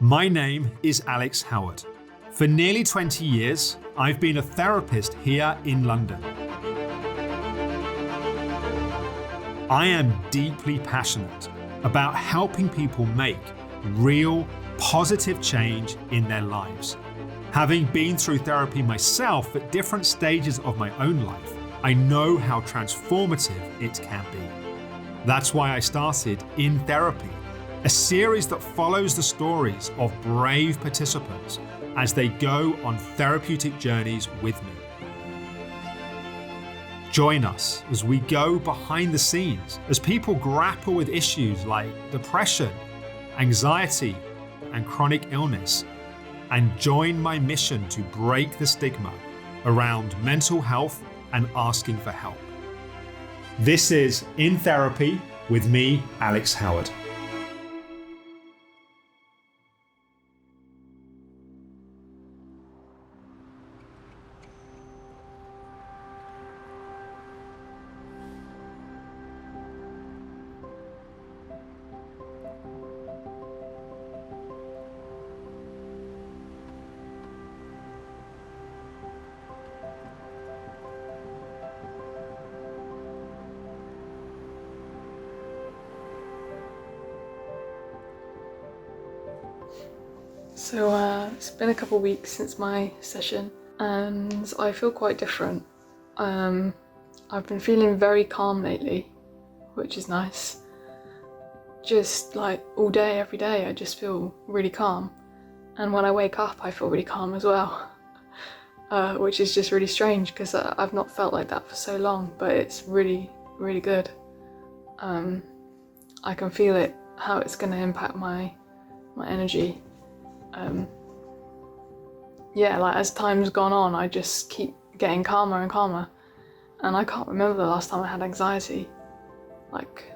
My name is Alex Howard. For nearly 20 years, I've been a therapist here in London. I am deeply passionate about helping people make real, positive change in their lives. Having been through therapy myself at different stages of my own life, I know how transformative it can be. That's why I started In Therapy, a series that follows the stories of brave participants as they go on therapeutic journeys with me. Join us as we go behind the scenes as people grapple with issues like depression, anxiety, and chronic illness, and join my mission to break the stigma around mental health and asking for help. This is In Therapy with me, Alex Howard. So it's been a couple of weeks since my session and I feel quite different. I've been feeling very calm lately, which is nice. Just like all day, every day, I just feel really calm. And when I wake up, I feel really calm as well, which is just really strange because I've not felt like that for so long, but it's really, really good. I can feel it, how it's going to impact my energy. Like as time's gone on, I just keep getting calmer and calmer, and I can't remember the last time I had anxiety like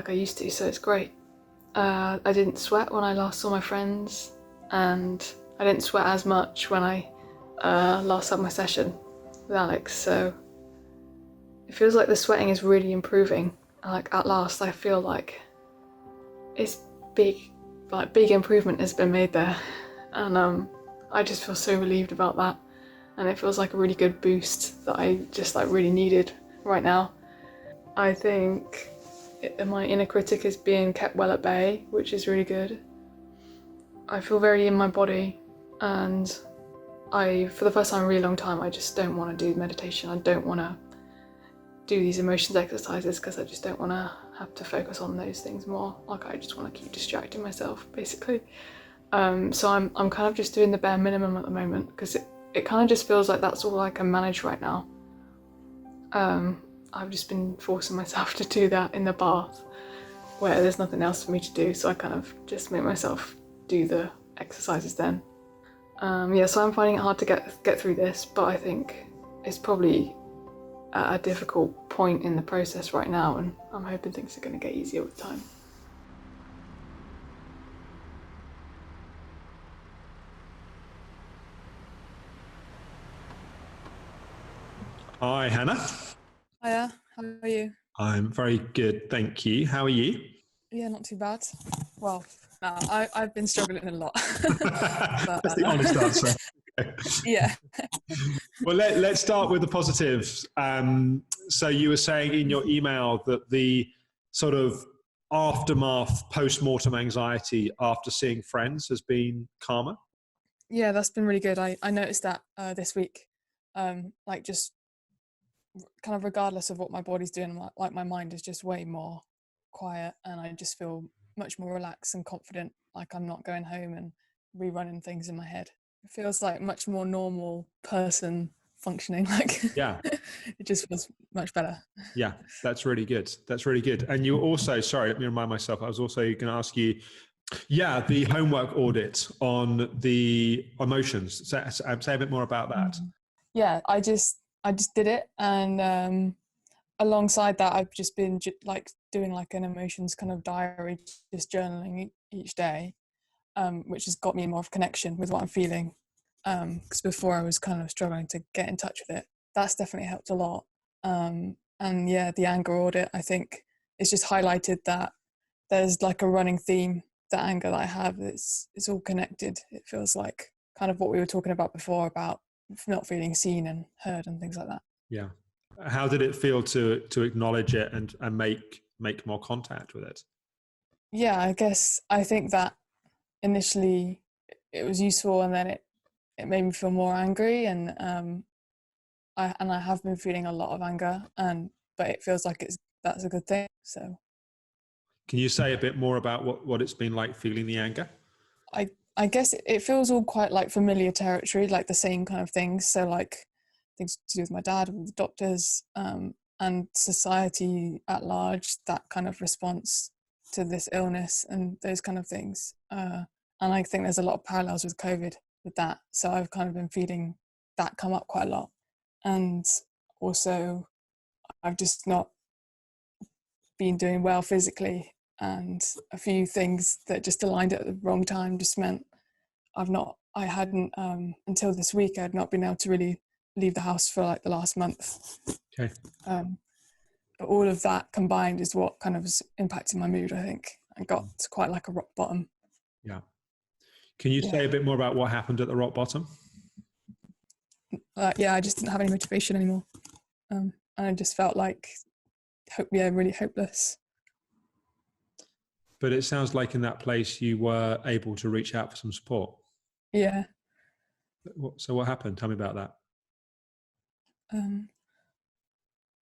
I used to, so it's great. I didn't sweat when I last saw my friends, and I didn't sweat as much when I last had my session with Alex, so it feels like the sweating is really improving. Like at last I feel like it's big improvement has been made there, and I just feel so relieved about that, and it feels like a really good boost that I just really needed right now. I think my inner critic is being kept well at bay, which is really good. I feel very in my body, and for the first time in a really long time, I just don't want to do meditation. I don't want to do these emotions exercises because I just don't want to have to focus on those things more. Like I just want to keep distracting myself, basically. So I'm kind of just doing the bare minimum at the moment because it kind of just feels like that's all I can manage right now. I've just been forcing myself to do that in the bath where there's nothing else for me to do, so I kind of just make myself do the exercises then. So I'm finding it hard to get through this, but I think it's probably at a difficult point in the process right now, and I'm hoping things are going to get easier with time. Hi, Hannah. Hiya, how are you? I'm very good, thank you. How are you? Yeah, not too bad. Well, no, I've been struggling a lot. That's the honest answer. Yeah. Well, let's start with the positives. So you were saying in your email that the sort of aftermath, post-mortem anxiety after seeing friends has been calmer? Yeah, that's been really good. I noticed that this week, just kind of regardless of what my body's doing, my mind is just way more quiet, and I just feel much more relaxed and confident, like I'm not going home and rerunning things in my head. It feels like much more normal person functioning, Yeah. it just feels much better. Yeah, that's really good. That's really good. And you also, sorry, let me remind myself, I was also going to ask you, the homework audit on the emotions. Say a bit more about that. Yeah, I just did it, and alongside that I've just been doing like an emotions kind of diary, just journaling each day, which has got me more of a connection with what I'm feeling, because before I was kind of struggling to get in touch with it. That's definitely helped a lot. And yeah, the anger audit, I think, it's just highlighted that there's like a running theme the anger that I have, it's all connected. It feels like kind of what we were talking about before, about not feeling seen and heard and things like that. Yeah. How did it feel to acknowledge it and make more contact with it? Yeah, I think that initially it was useful, and then it made me feel more angry, and I have been feeling a lot of anger, but it feels like that's a good thing. So Can you say a bit more about what it's been like feeling the anger? I guess it feels all quite like familiar territory, like the same kind of things. So like things to do with my dad, with the doctors, and society at large, that kind of response to this illness and those kind of things. And I think there's a lot of parallels with COVID with that. So I've kind of been feeling that come up quite a lot. And also I've just not been doing well physically, and a few things that just aligned at the wrong time just meant I hadn't until this week, I had not been able to really leave the house for like the last month. Okay. But all of that combined is what kind of was impacting my mood, I think. I got to quite like a rock bottom. Yeah. Can you say a bit more about what happened at the rock bottom? I just didn't have any motivation anymore. And I just felt like, really hopeless. But it sounds like in that place you were able to reach out for some support. Yeah. So what happened? Tell me about that.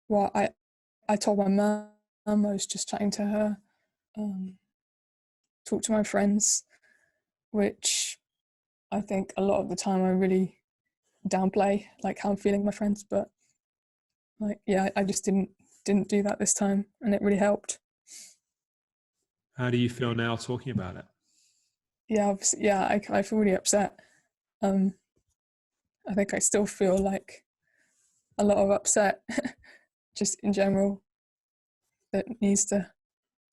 Well, I told my mum, I was just chatting to her, talk to my friends, which I think a lot of the time I really downplay, like how I'm feeling with my friends, but like, yeah, I just didn't do that this time, and it really helped. How do you feel now talking about it? I feel really upset. I think I still feel like a lot of upset just in general that needs to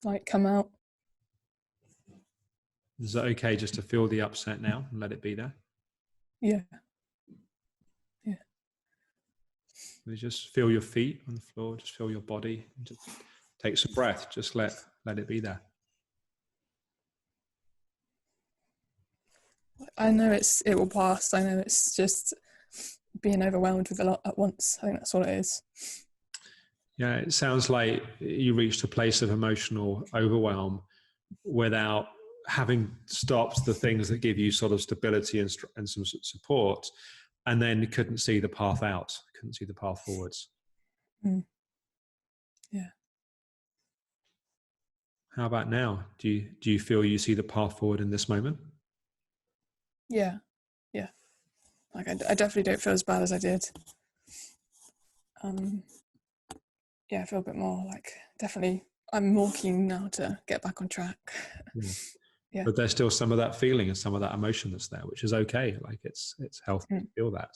like come out. Is that okay just to feel the upset now and let it be there? Yeah. You just feel your feet on the floor, just feel your body, just take some breath, just let it be there. I know it will pass. I know it's just being overwhelmed with a lot at once. I think that's all it is. Yeah, it sounds like you reached a place of emotional overwhelm without having stopped the things that give you sort of stability and some support, and then couldn't see the path out, couldn't see the path forwards. Yeah. How about now? Do you feel you see the path forward in this moment? Yeah. Like I definitely don't feel as bad as I did. I feel a bit more like, definitely I'm more keen now to get back on track. Yeah. But there's still some of that feeling and some of that emotion that's there, which is okay. Like it's healthy to feel that.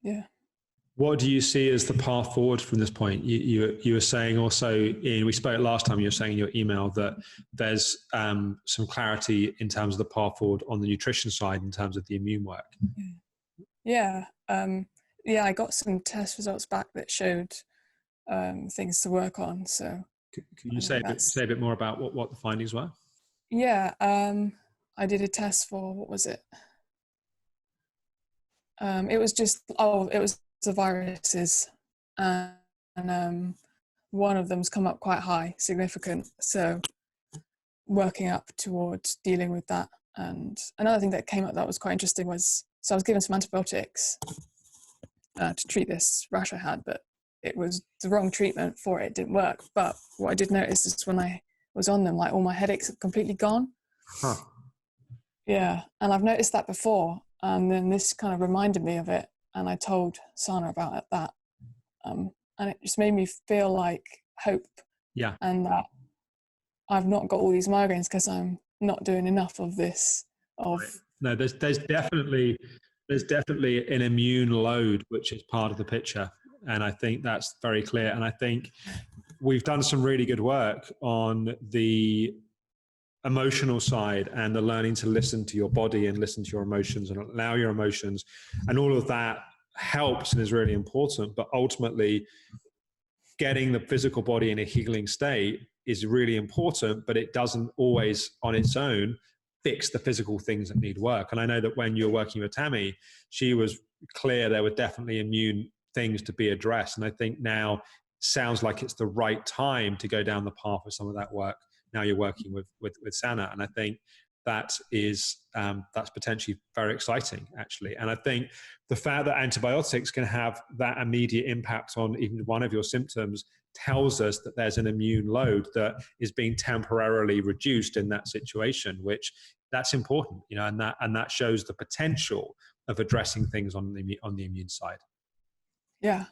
Yeah. What do you see as the path forward from this point? You were saying also, we spoke last time, you were saying in your email that there's some clarity in terms of the path forward on the nutrition side in terms of the immune work. Yeah. I got some test results back that showed things to work on. So can you say a bit more about what the findings were? Yeah. I did a test for, what was it? It was the viruses, and one of them's come up quite high, significant. So working up towards dealing with that. And another thing that came up that was quite interesting was, so I was given some antibiotics to treat this rash I had, but it was the wrong treatment for it. It didn't work. But what I did notice is when I was on them, like all my headaches had completely gone. Huh. Yeah, and I've noticed that before, and then this kind of reminded me of it, and I told Sana about that, and it just made me feel like hope. Yeah. And that I've not got all these migraines because I'm not doing enough of this. No, there's definitely an immune load which is part of the picture, and I think that's very clear. And I think we've done some really good work on the emotional side and the learning to listen to your body and listen to your emotions and allow your emotions, and all of that helps and is really important. But ultimately, getting the physical body in a healing state is really important, but it doesn't always on its own fix the physical things that need work. And I know that when you were working with Tammy, she was clear there were definitely immune things to be addressed. And I think now sounds like it's the right time to go down the path of some of that work. Now you're working with Sana. And I think that is that's potentially very exciting, actually. And I think the fact that antibiotics can have that immediate impact on even one of your symptoms tells us that there's an immune load that is being temporarily reduced in that situation, which that's important, and that shows the potential of addressing things on the immune side. Yeah,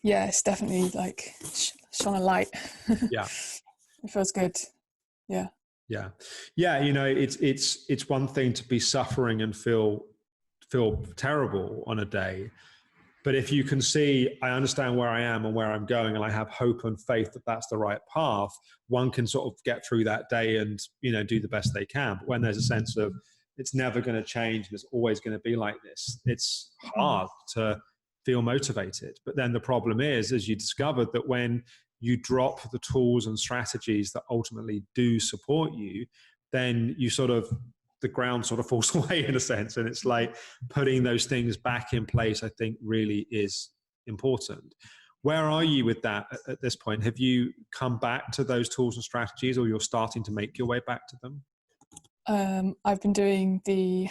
it's definitely like shone a light. Yeah, it feels good. Yeah. It's one thing to be suffering and feel terrible on a day, but if you can see, I understand where I am and where I'm going, and I have hope and faith that that's the right path, one can sort of get through that day and do the best they can. But when there's a sense of it's never going to change and it's always going to be like this, it's hard to feel motivated. But then the problem is, as you discovered, that when you drop the tools and strategies that ultimately do support you, then the ground sort of falls away in a sense. And it's like putting those things back in place, I think really is important. Where are you with that at this point? Have you come back to those tools and strategies, or you're starting to make your way back to them? I've been doing the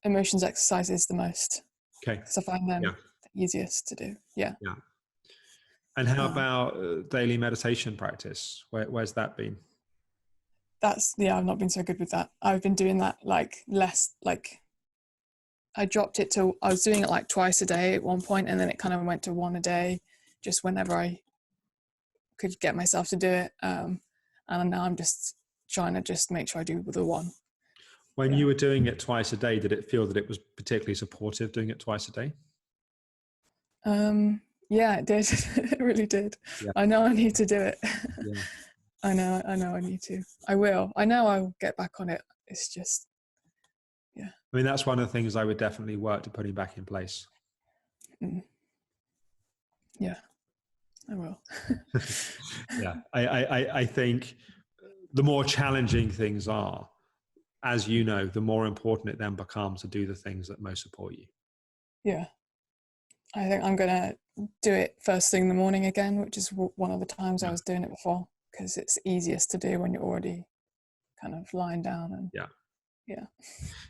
emotions exercises the most. Okay. Because I find them the easiest to do. Yeah. And how about daily meditation practice? Where's that been? I've not been so good with that. I've been doing that less, I dropped it to, I was doing it like twice a day at one point, and then it kind of went to one a day, just whenever I could get myself to do it. And now I'm just trying to just make sure I do the one. When you were doing it twice a day, did it feel that it was particularly supportive doing it twice a day? Yeah, it did. It really did. Yeah. I know I need to do it. Yeah. I know I need to. I will. I know I'll get back on it. It's just, yeah. I mean, that's one of the things I would definitely work to putting back in place. Yeah, I will. Yeah, I think the more challenging things are, as you know, the more important it then becomes to do the things that most support you. Yeah. I think I'm going to do it first thing in the morning again, which is one of the times I was doing it before, because it's easiest to do when you're already kind of lying down. And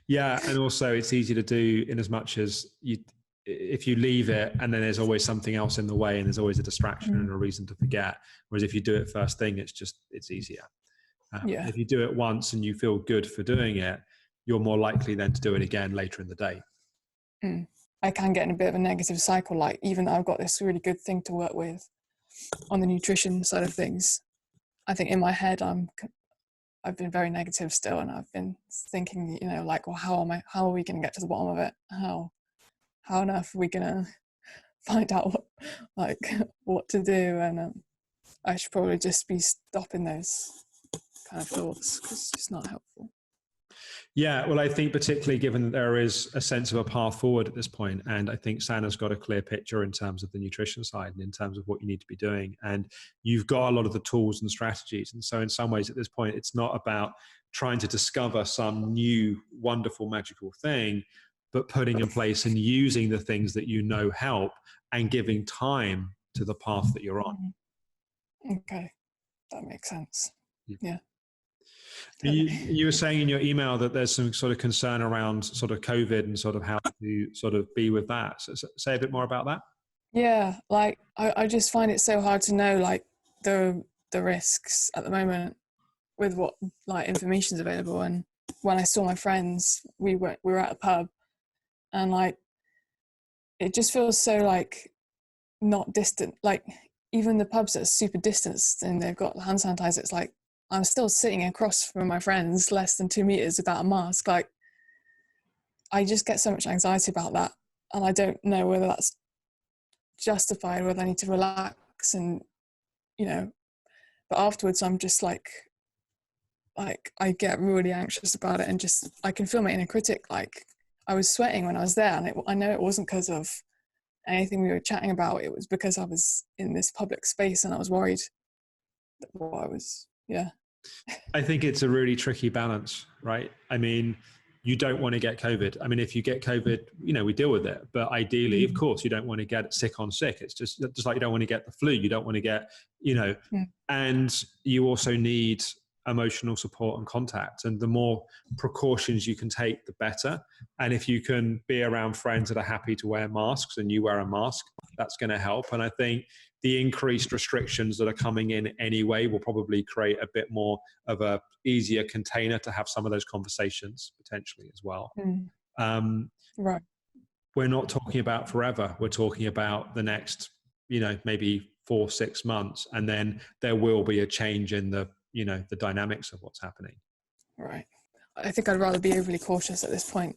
and also it's easy to do in as much as if you leave it and then there's always something else in the way and there's always a distraction and a reason to forget. Whereas if you do it first thing, it's easier. If you do it once and you feel good for doing it, you're more likely then to do it again later in the day. I can get in a bit of a negative cycle, like even though I've got this really good thing to work with on the nutrition side of things, I think in my head I've been very negative still, and I've been thinking, well, how are we going to get to the bottom of it? How on earth are we going to find out what to do? And I should probably just be stopping those kind of thoughts, because it's just not helpful. Yeah, well, I think particularly given that there is a sense of a path forward at this point, and I think Sana's got a clear picture in terms of the nutrition side and in terms of what you need to be doing, and you've got a lot of the tools and strategies. And so in some ways at this point, it's not about trying to discover some new, wonderful, magical thing, but putting in place and using the things that help and giving time to the path that you're on. Okay, that makes sense. Yeah. You were saying in your email that there's some sort of concern around sort of COVID and sort of how to sort of be with that. So say a bit more about that. Yeah, I just find it so hard to know the risks at the moment with what information is available. And when I saw my friends, we were at a pub, and it just feels so not distant. Even the pubs that are super distanced and they've got hand sanitizer, it's I'm still sitting across from my friends less than 2 meters without a mask. I just get so much anxiety about that, and I don't know whether that's justified, whether I need to relax and but afterwards I'm just I get really anxious about it, and just I can feel my inner critic. I was sweating when I was there, and I know it wasn't because of anything we were chatting about. It was because I was in this public space and I was worried what I was, yeah. I think it's a really tricky balance, right? I mean, you don't want to get COVID. I mean, if you get COVID, we deal with it. But ideally, of course, you don't want to get sick on sick. It's just like you don't want to get the flu. You don't want to get, and you also need emotional support and contact. And the more precautions you can take, the better. And if you can be around friends that are happy to wear masks and you wear a mask, that's going to help. And I think the increased restrictions that are coming in anyway will probably create a bit more of a easier container to have some of those conversations potentially as well. Right. We're not talking about forever. We're talking about the next, maybe 4-6 months. And then there will be a change in the dynamics of what's happening. Right. I think I'd rather be overly cautious at this point.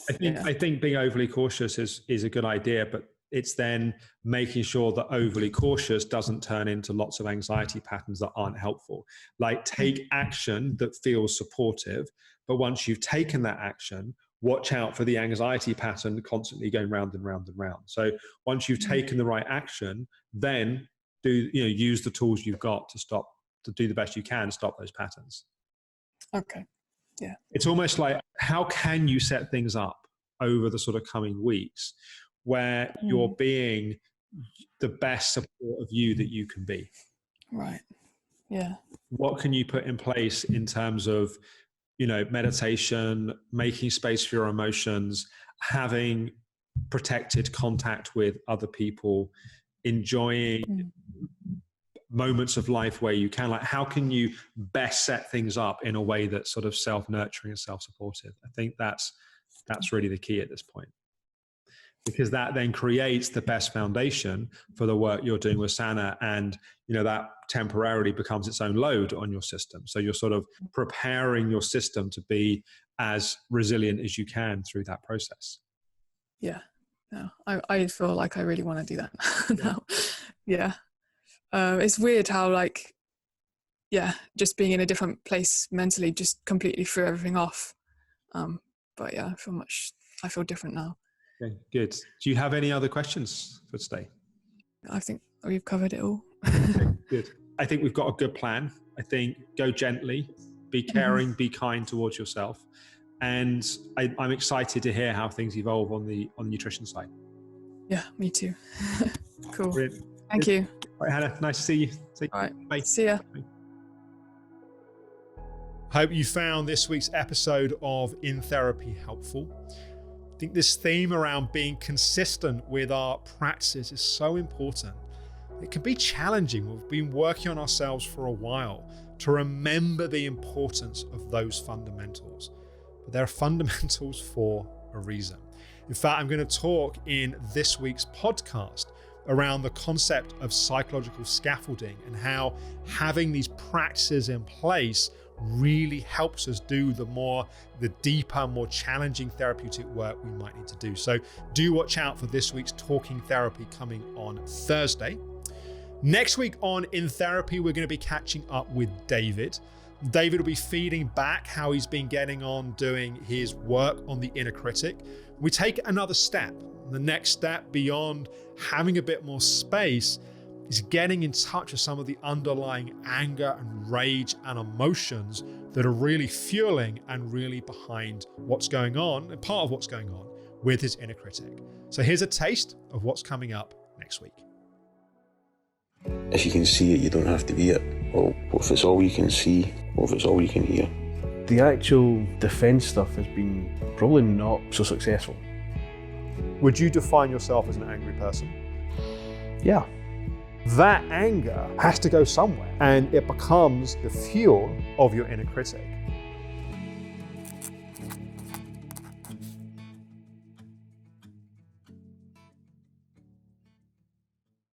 I think being overly cautious is a good idea, but it's then making sure that overly cautious doesn't turn into lots of anxiety patterns that aren't helpful. Like, take action that feels supportive, but once you've taken that action, watch out for the anxiety pattern constantly going round and round and round. So once you've taken the right action, then use the tools you've got to do the best you can to stop those patterns. Okay. Yeah. It's almost like, how can you set things up over the sort of coming weeks where you're being the best support of you that you can be? Right. Yeah. What can you put in place in terms of, meditation, making space for your emotions, having protected contact with other people, enjoying moments of life where you can, like, how can you best set things up in a way that's sort of self-nurturing and self-supportive? I think that's really the key at this point, because that then creates the best foundation for the work you're doing with Sana, and that temporarily becomes its own load on your system. So you're sort of preparing your system to be as resilient as you can through that process. Yeah. No, I feel like I really want to do that now. Yeah. It's weird how just being in a different place mentally just completely threw everything off. But yeah, I feel different now. Okay, good. Do you have any other questions for today? I think we've covered it all. Okay, good. I think we've got a good plan. I think go gently, be caring, be kind towards yourself. And I'm excited to hear how things evolve on the nutrition side. Yeah, me too. Cool. Brilliant. Thank you. All right, Hannah, nice to see you. All right. Bye. See ya. Bye. Hope you found this week's episode of In Therapy helpful. I think this theme around being consistent with our practices is so important. It can be challenging. We've been working on ourselves for a while to remember the importance of those fundamentals. But they're fundamentals for a reason. In fact, I'm going to talk in this week's podcast around the concept of psychological scaffolding and how having these practices in place really helps us do the deeper, more challenging therapeutic work we might need to do. So do watch out for this week's Talking Therapy coming on Thursday. Next week on In Therapy, we're going to be catching up with David. David will be feeding back how he's been getting on doing his work on the inner critic. We take another step. The next step beyond having a bit more space is getting in touch with some of the underlying anger and rage and emotions that are really fueling and really behind what's going on and part of what's going on with his inner critic. So here's a taste of what's coming up next week. If you can see it, you don't have to be it. Well, what if it's all you can see? What if it's all you can hear? The actual defence stuff has been probably not so successful. Would you define yourself as an angry person? Yeah. That anger has to go somewhere, and it becomes the fuel of your inner critic.